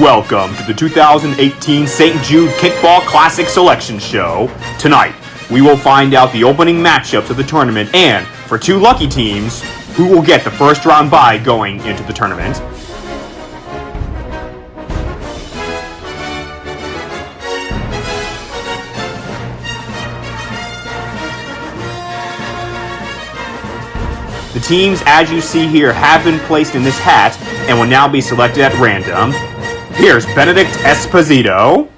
Welcome to the 2018 St. Jude Kickball Classic Selection Show. Tonight, we will find out the opening matchups of the tournament and, for two lucky teams, who will get the first round bye going into the tournament. The teams, as you see here, have been placed in this hat and will now be selected at random. Here's Benedict Esposito.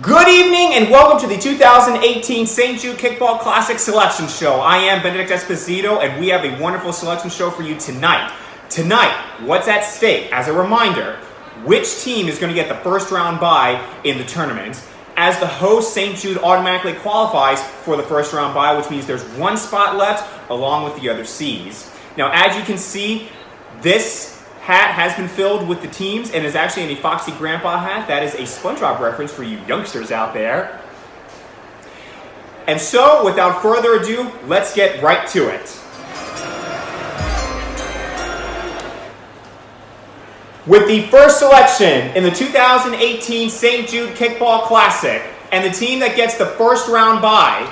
Good evening and welcome to the 2018 St. Jude Kickball Classic Selection Show. I am Benedict Esposito and we have a wonderful selection show for you tonight. Tonight, what's at stake? As a reminder, which team is going to get the first round bye in the tournament? As the host, St. Jude automatically qualifies for the first round bye, which means there's one spot left along with the other C's. Now, as you can see, this hat has been filled with the teams and is actually in a Foxy Grandpa hat. That is a SpongeBob reference for you youngsters out there. And so, without further ado, let's get right to it. With the first selection in the 2018 St. Jude Kickball Classic, and the team that gets the first round bye,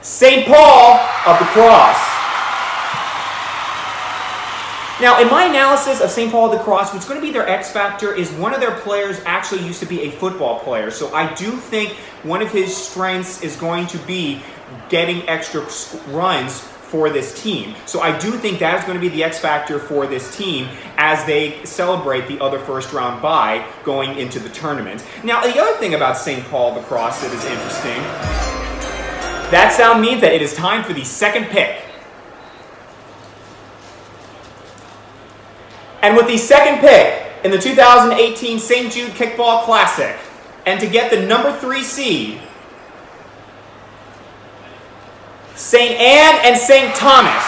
St. Paul of the Cross. Now, in my analysis of St. Paul of the Cross, what's going to be their X factor is one of their players actually used to be a football player. So I do think one of his strengths is going to be getting extra runs for this team. So I do think that is going to be the X factor for this team as they celebrate the other first round bye going into the tournament. Now, the other thing about St. Paul of the Cross that is interesting, that sound means that it is time for the second pick. And with the second pick in the 2018 St. Jude Kickball Classic, and to get the number 3 seed, St. Anne and St. Thomas.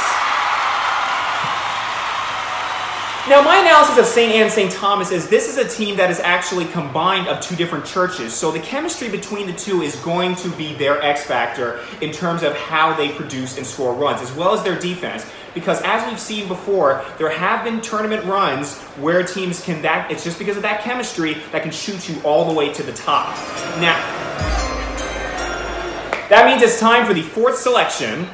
Now, my analysis of St. Anne and St. Thomas is this is a team that is actually combined of two different churches. So the chemistry between the two is going to be their X factor in terms of how they produce and score runs, as well as their defense. Because as we've seen before, there have been tournament runs where teams can, it's just because of that chemistry that can shoot you all the way to the top. Now, that means it's time for the fourth selection.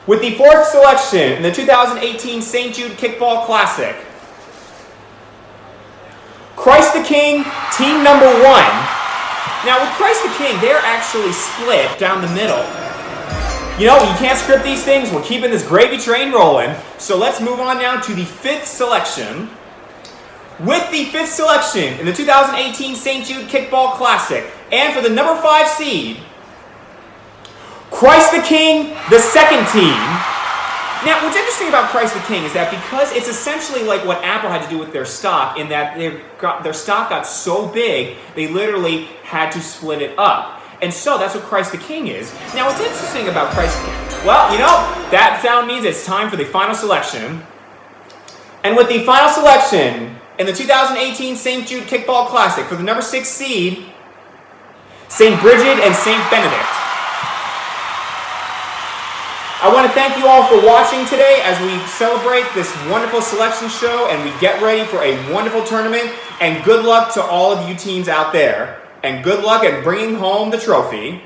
With the fourth selection in the 2018 St. Jude Kickball Classic, Christ the King, team number 1. Now, with Christ the King, they're actually split down the middle. You know, you can't script these things. We're keeping this gravy train rolling. So let's move on now to the fifth selection. With the fifth selection in the 2018 St. Jude Kickball Classic, and for the number 5 seed, Christ the King, the second team. Now, what's interesting about Christ the King is that because it's essentially like what Apple had to do with their stock, in that their stock got so big, they literally had to split it up. And so that's what Christ the King is. Now, what's interesting about Christ the King? Well, you know, that sound means it's time for the final selection. And with the final selection in the 2018 St. Jude Kickball Classic for the number 6 seed, St. Bridget and St. Benedict. I want to thank you all for watching today as we celebrate this wonderful selection show and we get ready for a wonderful tournament. And good luck to all of you teams out there. And good luck at bringing home the trophy.